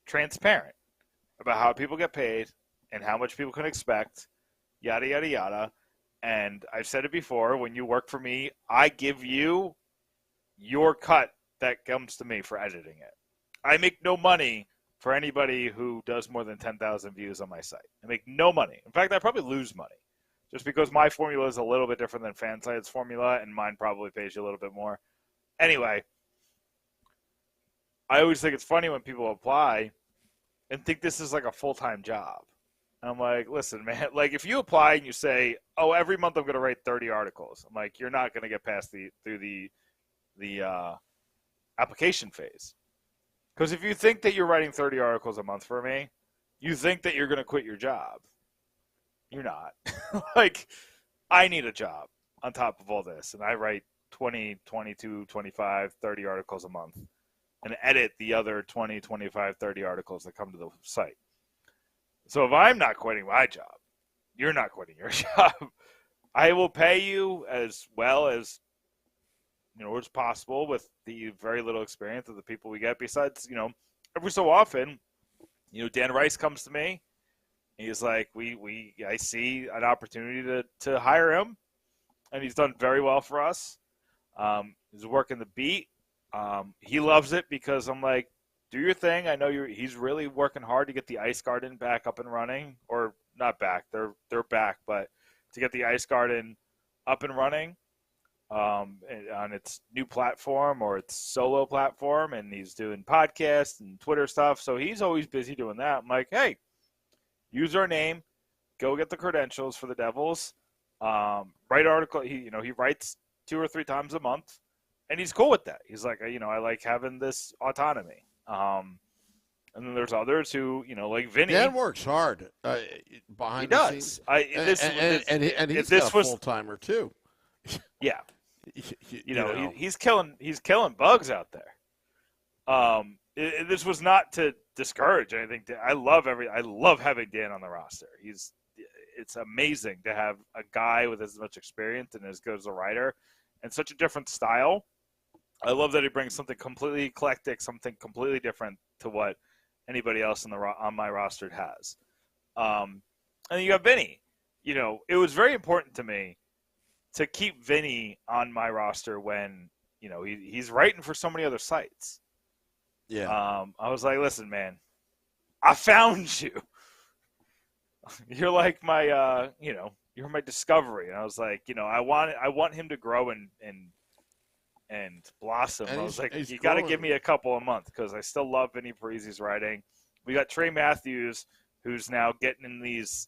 transparent about how people get paid and how much people can expect, yada, yada, yada. And I've said it before, when you work for me, I give you your cut that comes to me for editing it. I make no money for anybody who does more than 10,000 views on my site. I make no money. In fact, I probably lose money just because my formula is a little bit different than FanSite's formula, and mine probably pays you a little bit more. Anyway, I always think it's funny when people apply and think this is like a full-time job. And I'm like, listen, man, like if you apply and you say, oh, every month I'm going to write 30 articles, I'm like, you're not going to get past the application phase. Because if you think that you're writing 30 articles a month for me, you think that you're going to quit your job. You're not. Like, I need a job on top of all this. And I write 20, 22, 25, 30 articles a month and edit the other 20, 25, 30 articles that come to the site. So if I'm not quitting my job, you're not quitting your job. I will pay you as well as as possible with the very little experience of the people we get. Besides, every so often, Dan Rice comes to me. He's like, I see an opportunity to hire him, and he's done very well for us. He's working the beat. He loves it because I'm like, do your thing. I know he's really working hard to get the Ice Garden back up and running, or not back. They're back, but to get the Ice Garden up and running. On its new platform or its solo platform, and he's doing podcasts and Twitter stuff. So he's always busy doing that. I'm like, hey, use our name, go get the credentials for the Devils, write article. He writes 2 or 3 times a month, and he's cool with that. He's like, I like having this autonomy. And then there's others who, like Vinny. Dan works hard behind the scenes. And he's got a full-timer too. Yeah. He's killing bugs out there. This was not to discourage anything. I love having Dan on the roster. It's amazing to have a guy with as much experience and as good as a writer and such a different style. I love that he brings something completely eclectic, something completely different to what anybody else on my roster has. And then you got Vinny. It was very important to me to keep Vinny on my roster when, he's writing for so many other sites. Yeah. I was like, listen, man, I found you. You're like my, you're my discovery. And I was like, I want him to grow and blossom. And I was like, you got to give me a couple a month because I still love Vinny Parisi's writing. We got Trey Matthews, who's now getting in these,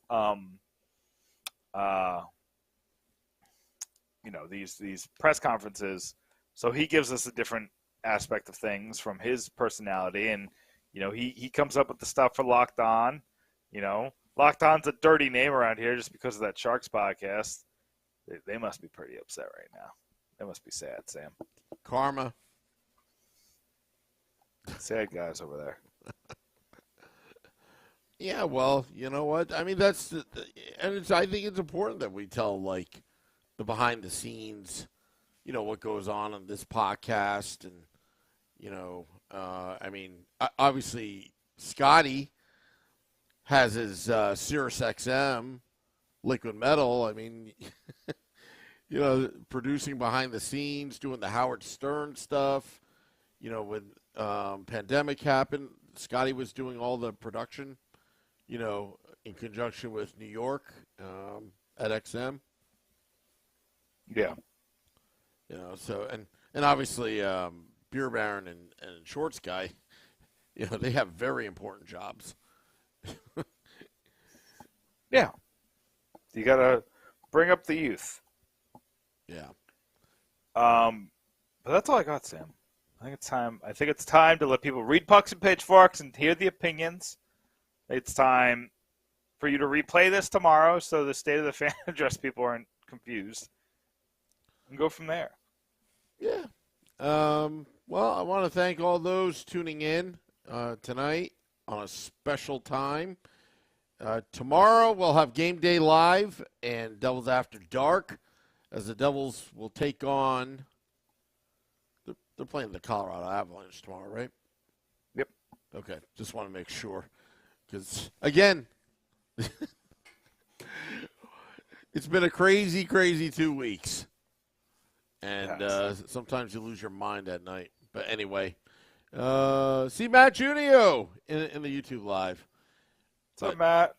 these press conferences. So he gives us a different aspect of things from his personality. And, he comes up with the stuff for Locked On. Locked On's a dirty name around here just because of that Sharks podcast. They must be pretty upset right now. They must be sad, Sam. Karma. Sad guys over there. Yeah, well, you know what? I mean, I think it's important that we tell, like, the behind the scenes, what goes on this podcast. And, obviously Scotty has his Sirius XM liquid metal. I mean, producing behind the scenes, doing the Howard Stern stuff. When pandemic happened, Scotty was doing all the production, in conjunction with New York at XM. Yeah. So and obviously Beer Baron and Shorts Guy, they have very important jobs. Yeah. You got to bring up the youth. Yeah. But that's all I got, Sam. I think it's time to let people read Pucks and Pitchforks and hear the opinions. It's time for you to replay this tomorrow so the State of the Fan Address people aren't confused. And go from there. Yeah. Well, I want to thank all those tuning in tonight on a special time. Tomorrow we'll have Game Day Live and Devils After Dark, as the Devils will take on. They're playing the Colorado Avalanche tomorrow, right? Yep. Okay, just want to make sure, because again, it's been a crazy 2 weeks, and sometimes you lose your mind at night. But anyway, see Matt Junio in the YouTube Live. What's up, Matt?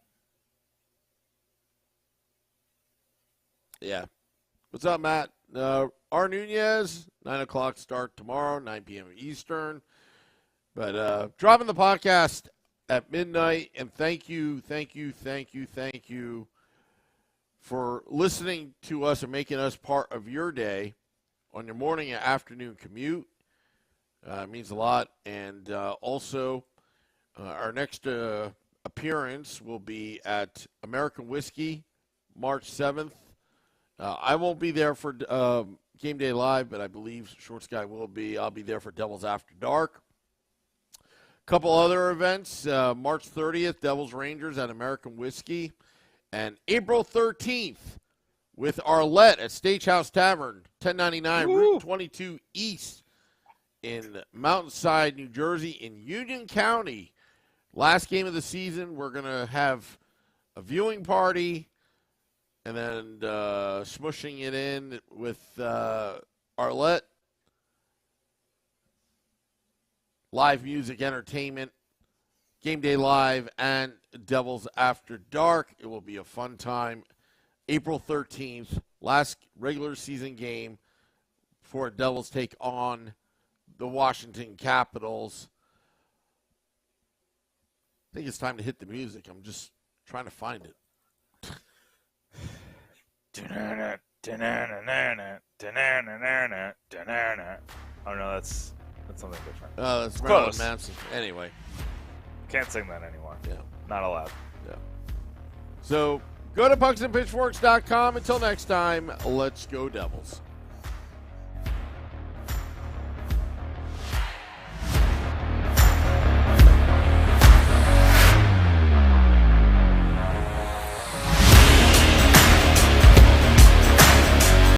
Yeah. What's up, Matt? R. Nunez, 9 o'clock start tomorrow, 9 p.m. Eastern. But dropping the podcast at midnight, and thank you for listening to us and making us part of your day on your morning and afternoon commute. It means a lot. And also, our next appearance will be at American Whiskey, March 7th. I won't be there for Game Day Live, but I believe Short Sky will be. I'll be there for Devils After Dark. A couple other events. March 30th, Devils Rangers at American Whiskey. And April 13th with Arlette at Stagehouse Tavern, 1099 Route 22 East in Mountainside, New Jersey, in Union County. Last game of the season, we're going to have a viewing party and then smushing it in with Arlette. Live music, entertainment, Game Day Live, and Devils After Dark. It will be a fun time. April 13th, last regular season game before Devils take on the Washington Capitals. I think it's time to hit the music. I'm just trying to find it. Oh no, that's something different. That's close. Marilyn Manson. Anyway. Can't sing that anymore. Yeah. Not allowed. Yeah. So go to pucksandpitchforks.com. Until next time, let's go Devils.